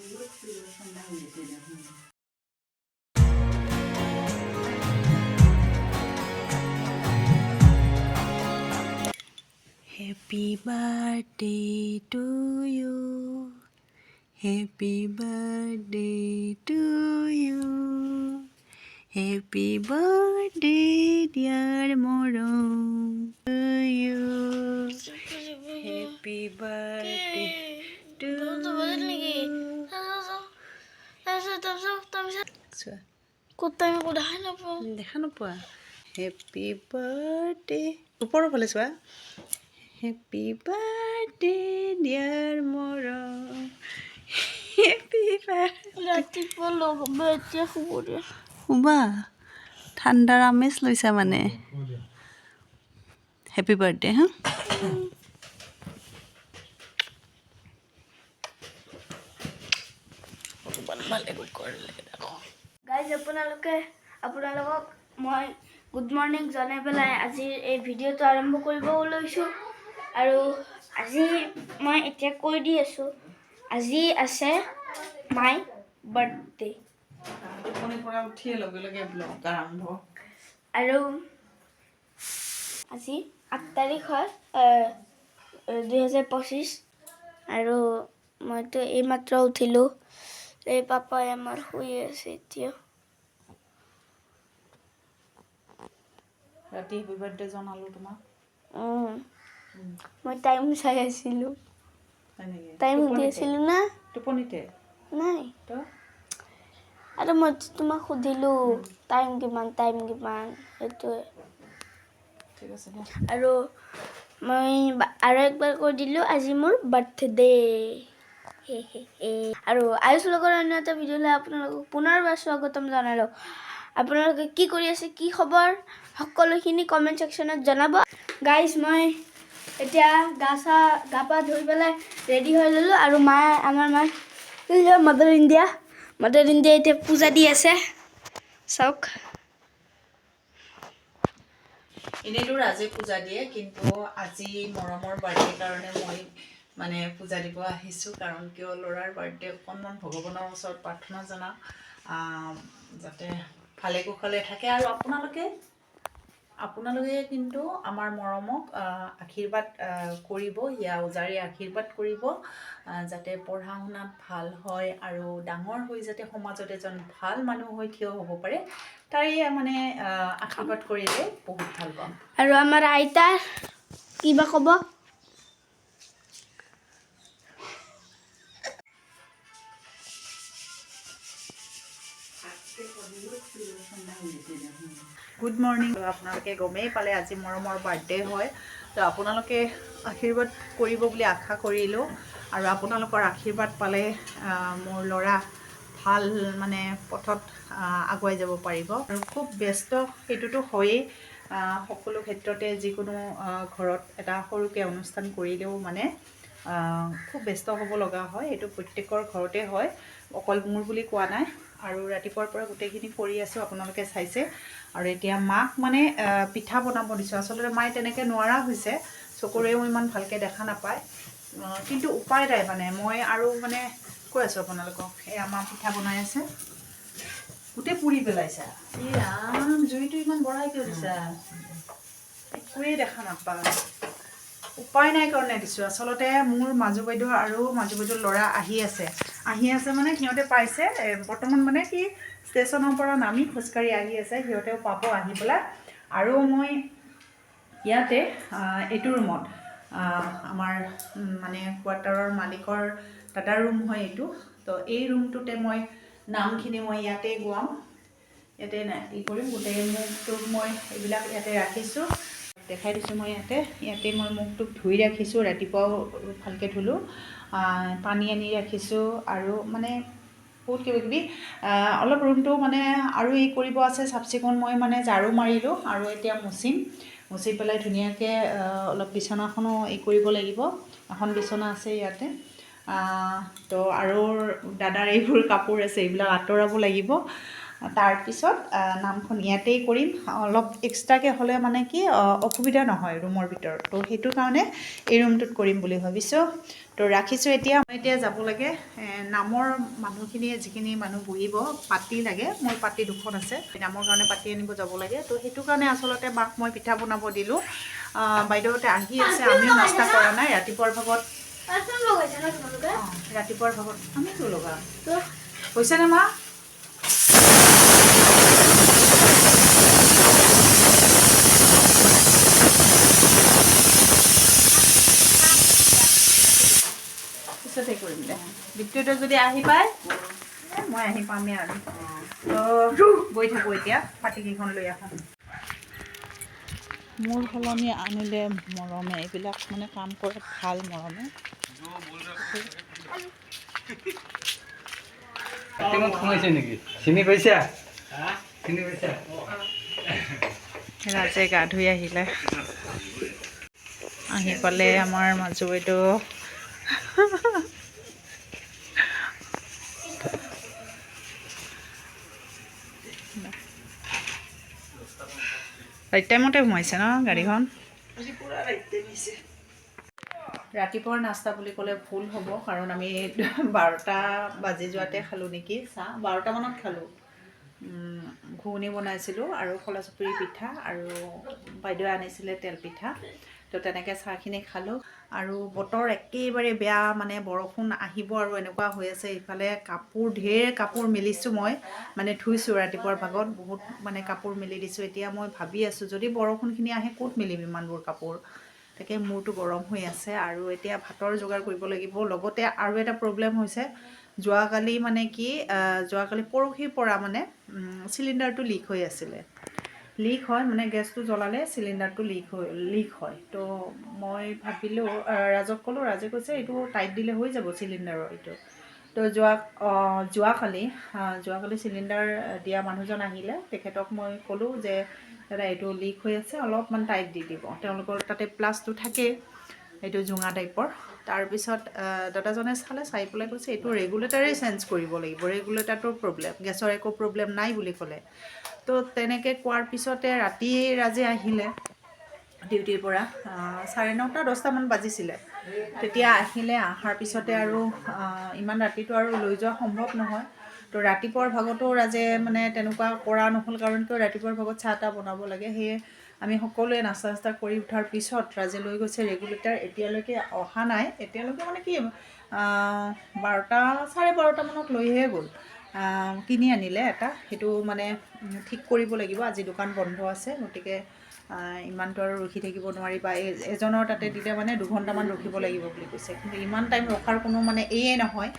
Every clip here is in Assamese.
Happy birthday to you. Happy birthday to you. Happy birthday, dear Morom, to you. Happy birthday to you. দেখা নোপোৱা হেপী বাৰ্থডে ওপৰৰ ফালে চোৱা হেপী বাৰ্থডে ডিয়াৰ মৰম হেপী ৰাতিপুৱা লগাব এতিয়া শুব দিয়া শুবা ঠাণ্ডাৰ আমেজ লৈছা মানে হেপী বাৰ্থডে হা গাইজ আপোনালোকক মই গুড মৰ্ণিং জনাই পেলাই আজিৰ এই ভিডিঅ'টো আৰম্ভ কৰিব লৈছোঁ আৰু আজি মই এতিয়া কৈ দি আছোঁ আজি আছে মাই বাৰ্থডে আৰু আজি 8 তাৰিখ হয় 2025 আৰু মইতো এইমাত্ৰ উঠিলোঁ এই পাপাই আমাৰ শুই আছে এতিয়া ৰাতি হেপী বাৰ্থডে জনালোঁ তোমাক মই টাইম চাই আছিলোঁ টাইম সুধি আছিলোঁ না টোপনিতে নাই আৰু মই তোমাক সুধিলোঁ টাইম কিমান সেইটোৱে ঠিক আছে আৰু মই আৰু একবাৰ কৈ দিলোঁ আজি মোৰ বাৰ্থডে আৰু আয়ুষ লগৰ অন্য এটা ভিডিঅ'লৈ আপোনালোকক পুনৰবাৰ স্বাগতম জনালোঁ আপোনালোকে কি কৰি আছে কি খবৰ সকলোখিনি কমেণ্ট ছেকশ্যনত জনাব গাইজ মই এতিয়া গা পা ধুই পেলাই ৰেডি হৈ ল'লোঁ আৰু আমাৰ মাদাৰ ইণ্ডিয়া এতিয়া পূজা দি আছে চাওক এনেইতো ৰাজে পূজা দিয়ে কিন্তু আজি মৰমৰ বাৰ্থডে কাৰণে মই মানে পূজা দিব আহিছোঁ কাৰণ কিয় ল'ৰাৰ বাৰ্থডে অকণমান ভগৱানৰ ওচৰত প্ৰাৰ্থনা জনাওঁ যাতে ভালে কুশলে থাকে আৰু আপোনালোকে কিন্তু আমাৰ মৰমক আশীৰ্বাদ কৰিব হিয়া উজাৰি আশীৰ্বাদ কৰিব যাতে পঢ়া শুনাত ভাল হয় আৰু ডাঙৰ হৈ যাতে সমাজত এজন ভাল মানুহ হৈ থিয় হ'ব পাৰে তাৰে মানে আশীৰ্বাদ কৰিলে বহুত ভাল পাম আৰু আমাৰ আইতাৰ কিবা ক'ব গুড মৰ্ণিং আপোনালোকে গমেই পালে আজি মৰমৰ বাৰ্থডে হয় তো আপোনালোকে আশীৰ্বাদ কৰিব বুলি আশা কৰিলোঁ আৰু আপোনালোকৰ আশীৰ্বাদ পালে মোৰ ল'ৰা ভাল মানে পথত আগুৱাই যাব পাৰিব আৰু খুব ব্যস্ত সেইটোতো হয়েই সকলো ক্ষেত্ৰতে যিকোনো ঘৰত এটা সৰুকৈ অনুষ্ঠান কৰিলেও মানে খুব ব্যস্ত হ'ব লগা হয় এইটো প্ৰত্যেকৰ ঘৰতে হয় অকল মোৰ বুলি কোৱা নাই আৰু ৰাতিপুৱাৰ পৰা গোটেইখিনি কৰি আছোঁ আপোনালোকে চাইছে আৰু এতিয়া মাক মানে পিঠা বনাব দিছোঁ আচলতে মায়ে তেনেকৈ নোৱাৰা হৈছে চকুৰেও ইমান ভালকৈ দেখা নাপায় কিন্তু উপায় নাই মানে মই আৰু মানে কৈ আছোঁ আপোনালোকক এই আমাৰ পিঠা বনাই আছে গোটেই পুৰি পেলাইছা এই ৰাম জুইটো ইমান বঢ়াই কিয় দিছা একোৱেই দেখা নাপায় উপায় নাই কাৰণে দিছোঁ আচলতে মোৰ মাজু বাইদেউ আৰু মাজু বাইদেউৰ ল'ৰা আহি আছে মানে সিহঁতে পাইছে বৰ্তমান মানে কি ষ্টেচনৰ পৰা নামি খোজকাঢ়ি আহি আছে সিহঁতেও পাব আহি পেলাই আৰু মই ইয়াতে এইটো ৰুমত আমাৰ মানে কোৱাৰ্টাৰৰ মালিকৰ দাদাৰ ৰুম হয় এইটো তো এই ৰুমটোতে মই নামখিনি মই ইয়াতে গোৱাম ইয়াতে ই কৰিম গোটেই মুখটোক মই এইবিলাক ইয়াতে ৰাখিছোঁ দেখাই দিছোঁ মই ইয়াতে মই মুখটোক ধুই ৰাখিছোঁ ৰাতিপুৱাও ভালকৈ ধুলোঁ পানী আনি ৰাখিছোঁ আৰু মানে বহুত কিবাকিবি অলপ ৰুমটো মানে আৰু এই কৰিব আছে চাফ চিকুণ মই মানে ঝাৰু মাৰিলোঁ আৰু এতিয়া মুচি পেলাই ধুনীয়াকৈ অলপ বিচনাখনো এই কৰিব লাগিব এখন বিচনা আছে ইয়াতে তো আৰু দাদাৰ এইবোৰ কাপোৰ আছে এইবিলাক আঁতৰাব লাগিব তাৰপিছত নামখন ইয়াতেই কৰিম অলপ এক্সট্ৰাকৈ হ'লে মানে কি অসুবিধা নহয় ৰুমৰ ভিতৰত তো সেইটো কাৰণে এই ৰুমটোত কৰিম বুলি ভাবিছোঁ তো ৰাখিছোঁ এতিয়া মই এতিয়া যাব লাগে নামৰ মানুহখিনিয়ে যিখিনি মানুহ বহিব পাতি লাগে মোৰ পাতি দুখন আছে নামৰ কাৰণে পাতি আনিব যাব লাগে তো সেইটো কাৰণে আচলতে মাক মই পিঠা বনাব দিলোঁ বাইদেউহঁতে আহি আছে আমিও নাস্তা কৰা নাই ৰাতিপুৱাৰ ভাগত ৰাতিপুৱাৰ ভাগত আমিতো লগা হৈছেনে মা পিছতে কৰিম দে দ্বিতীয়তে যদি আহি পায় মই আহি পামেই আৰু তো গৈ থাকোঁ এতিয়া পাতিকেইখন লৈ আহোঁ মোৰ সলনি আনিলে মৰমে এইবিলাক মানে কাম কৰাত ভাল মৰমে ৰাজে গা ধুই আহিলে আহি পালে আমাৰ মাজু বাইদেউ ৰাইট টাইমতে সোমাইছে ন গাড়ীখন ৰাতিপুৱাৰ নাস্তা বুলি ক'লে ভুল হ'ব কাৰণ আমি 12টা বাজি যোৱাতে খালোঁ নেকি চাহ 12টামানত খালোঁ ঘুগুনি বনাইছিলোঁ আৰু খোলা চাপৰি পিঠা আৰু বাইদেৱে আনিছিলে তেল পিঠা তো তেনেকৈ চাহখিনি খালোঁ আৰু বতৰ একেবাৰে বেয়া মানে বৰষুণ আহিব আৰু এনেকুৱা হৈ আছে ইফালে ঢেৰ কাপোৰ মেলিছোঁ মই মানে ধুইছোঁ ৰাতিপুৱাৰ ভাগত বহুত মানে কাপোৰ মেলি দিছোঁ এতিয়া মই ভাবি আছোঁ যদি বৰষুণখিনি আহে ক'ত মেলিম ইমানবোৰ কাপোৰ তাকে মূৰটো গৰম হৈ আছে আৰু এতিয়া ভাতৰ যোগাৰ কৰিব লাগিব লগতে আৰু এটা প্ৰব্লেম হৈছে যোৱাকালি মানে কি যোৱাকালি পৰহিৰ পৰা মানে চিলিণ্ডাৰটো লিক হৈ আছিলে লিক হয় মানে গেছটো জ্বলালে চিলিণ্ডাৰটো লিক হয় তো মই ভাবিলোঁ ৰাজক ক'লোঁ ৰাজে কৈছে এইটো টাইট দিলে হৈ যাব চিলিণ্ডাৰৰ এইটো তো যোৱাকালি চিলিণ্ডাৰ দিয়া মানুহজন আহিলে তেখেতক মই ক'লোঁ যে দাদা এইটো লিক হৈ আছে অলপমান টাইট দি দিব তেওঁলোকৰ তাতে প্লাছটো থাকেই এইটো জোঙা টাইপৰ তাৰপিছত দাদাজনে চাই পেলাই কৈছে এইটো ৰেগুলেটাৰেই চেঞ্জ কৰিব লাগিব ৰেগুলেটাৰটোৰ প্ৰব্লেম গেছৰ একো প্ৰব্লেম নাই বুলি ক'লে তো তেনেকৈ কোৱাৰ পিছতে ৰাতি ৰাজে আহিলে ডিউটিৰ পৰা 9:30 10টামান বাজিছিলে তেতিয়া আহিলে অহাৰ পিছতে আৰু ইমান ৰাতিটো আৰু লৈ যোৱা সম্ভৱ নহয় তো ৰাতিপুৱাৰ ভাগতো ৰাজে মানে তেনেকুৱা কৰা নহ'ল কাৰণ কিয় ৰাতিপুৱাৰ ভাগত চাহ তাহ বনাব লাগে সেয়ে আমি সকলোৱে নাস্তা চাস্তা কৰি উঠাৰ পিছত ৰাজে লৈ গৈছে ৰেগুলেটাৰ এতিয়ালৈকে অহা নাই এতিয়ালৈকে মানে কি 12টা 12:30মানত লৈহে গ'ল কিনি আনিলে এটা সেইটো মানে ঠিক কৰিব লাগিব আজি দোকান বন্ধ আছে গতিকে ইমানটো আৰু ৰখি থাকিব নোৱাৰি বা এজনৰ তাতে দিলে মানে 2 ঘণ্টামান ৰখিব লাগিব বুলি কৈছে কিন্তু ইমান টাইম ৰখাৰ কোনো মানে এয়ে নহয়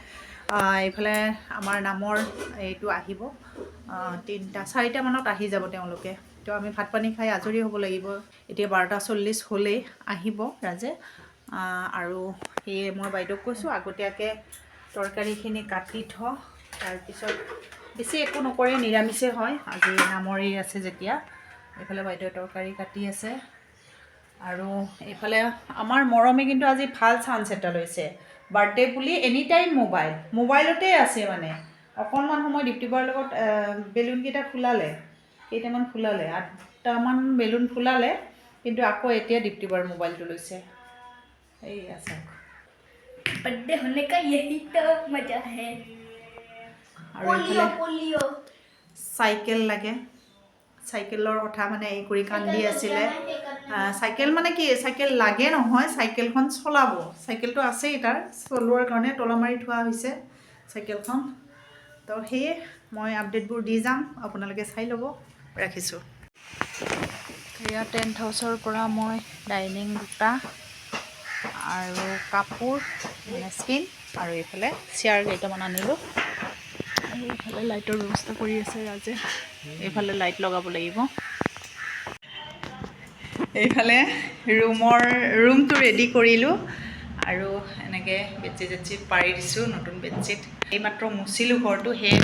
এইফালে আমাৰ নামৰ এইটো আহিব 4টামানত আহি যাব তেওঁলোকে তো আমি ভাত পানী খাই আজৰি হ'ব লাগিব এতিয়া 12:40 হ'লেই আহিব ৰাজে আৰু সেয়ে মই বাইদেউক কৈছোঁ আগতীয়াকৈ তৰকাৰীখিনি কাটি থওঁ তাৰপিছত বেছি একো নকৰে নিৰামিষে হয় আজি নামৰি আছে যেতিয়া এইফালে বাইদেৱে তৰকাৰী কাটি আছে আৰু এইফালে আমাৰ মৰমে কিন্তু আজি ভাল চান্স এটা লৈছে বাৰ্থডে বুলি এনি টাইম মোবাইলতে আছে মানে অকণমান সময় দীপ্তিবাৰ লগত বেলুনকেইটা কেইটামান ফুলালে 8টামান বেলুন ফুলালে কিন্তু আকৌ এতিয়া দীপ্তিবাৰ মোবাইলটো লৈছে এই আছে बर्थडे होने का यही तो मजा है पोलियो চাইকেল লাগে চাইকেলৰ কথা মানে এই কৰি কান্দি আছিলে চাইকেল মানে কি চাইকেল লাগে নহয় চাইকেলখন চলাব চাইকেলটো আছেই তাৰ চলোৱাৰ কাৰণে তলা মাৰি থোৱা হৈছে চাইকেলখন তো সেয়ে মই আপডেটবোৰ দি যাম আপোনালোকে চাই ল'ব ৰাখিছোঁ এয়া টেণ্ট হাউচৰ পৰা মই ডাইনিং দুটা আৰু কাপোৰ মানে স্কিন আৰু এইফালে চেয়াৰ কেইটামান আনিলোঁ আৰু এইফালে লাইটৰ ব্যৱস্থা কৰি আছে ৰাজে এইফালে লাইট লগাব লাগিব এইফালে ৰুমটো ৰেডি কৰিলোঁ আৰু এনেকৈ বেডশ্বীট পাৰি দিছোঁ নতুন বেডশ্বীট এইমাত্ৰ মুচিলোঁ ঘৰটো সেই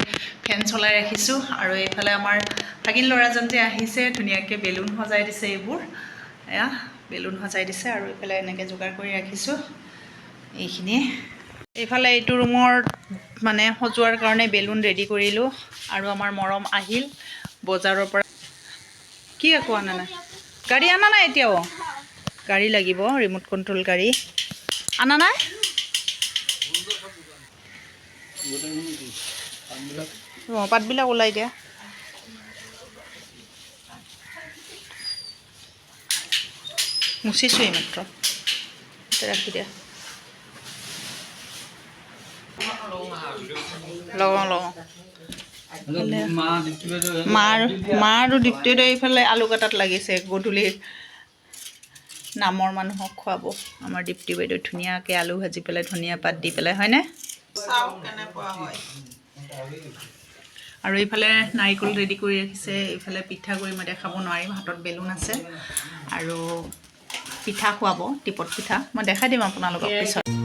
ফেন চলাই ৰাখিছোঁ আৰু এইফালে আমাৰ ভাগিন ল'ৰাজন যে আহিছে ধুনীয়াকৈ বেলুন সজাই দিছে এইবোৰ এয়া বেলুন সজাই দিছে আৰু এইফালে এনেকৈ যোগাৰ কৰি ৰাখিছোঁ এইখিনি এইফালে এইটো ৰুমৰ মানে সজোৱাৰ কাৰণে বেলুন ৰেডি কৰিলোঁ আৰু আমাৰ মৰম আহিল বজাৰৰ পৰা। কি একো অনা নাই? গাড়ী অনা নাই এতিয়াও? গাড়ী লাগিব, ৰিম'ট কণ্ট্ৰল গাড়ী অনা নাই? পাতবিলাক ওলাই দিয়া। মুচিছোঁ এইমাত্ৰ, ৰাখি দিয়া। লগাওঁ মা আৰু দীপ্তিয়ে এইফালে আলু কাটাত লাগিছে। গধূলি নামৰ মানুহক খুৱাব। আমাৰ দীপ্তি বাইদেউ ধুনীয়াকৈ আলু ভাজি পেলাই ধনিয়া পাত দি পেলাই, হয়নে? চাওঁ কেনেকুৱা হয়। আৰু এইফালে নাৰিকল ৰেডি কৰি ৰাখিছে। এইফালে পিঠাগুড়ি মই দেখাব নোৱাৰিম, হাতত বেলুন আছে আৰু পিঠা খুৱাব, টিপত পিঠা। মই দেখাই দিম আপোনালোকক পিছত।